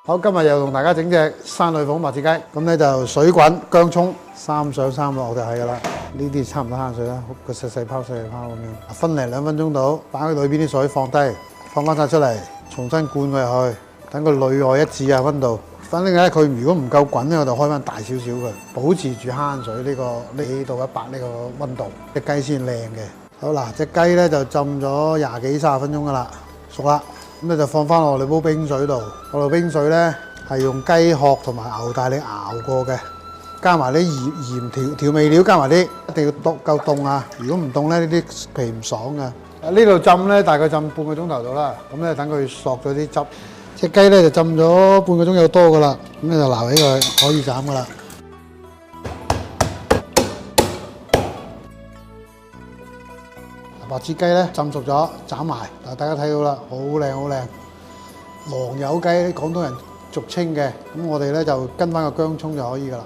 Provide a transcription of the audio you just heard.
好，今日又同大家整隻山裏鳳白切雞，咁咧就水滾薑葱3上3落就係噶啦。呢啲差唔多慳水啦，個細細泡咁樣，分零2分鐘到，擺佢裏邊啲水放低，放翻晒出嚟，重新灌佢入去，等佢內外一致啊溫度。反正咧佢如果唔夠滾咧，我就開翻大少少佢，保持住慳水呢個2到100呢個溫度，隻雞先靚嘅。好嗱，隻雞咧就浸咗20幾30分鐘噶啦，熟啦。咁咧就放翻落你煲冰水度，嗰度冰水咧係用雞殼同埋牛大力熬過嘅，加埋啲鹽調味料，加埋啲一定要夠凍啊！如果唔凍咧，呢啲皮唔爽噶。呢度浸咧大概浸半個鐘頭到啦，咁咧等佢索咗啲汁。隻雞咧就浸咗半個鐘有多噶啦，咁咧就撈起佢，可以斬噶啦。白切雞咧浸熟咗，斬埋，嗱大家睇到啦，好靚好靚，狼友雞，廣東人俗稱嘅，咁我哋咧就跟翻個薑葱就可以噶啦。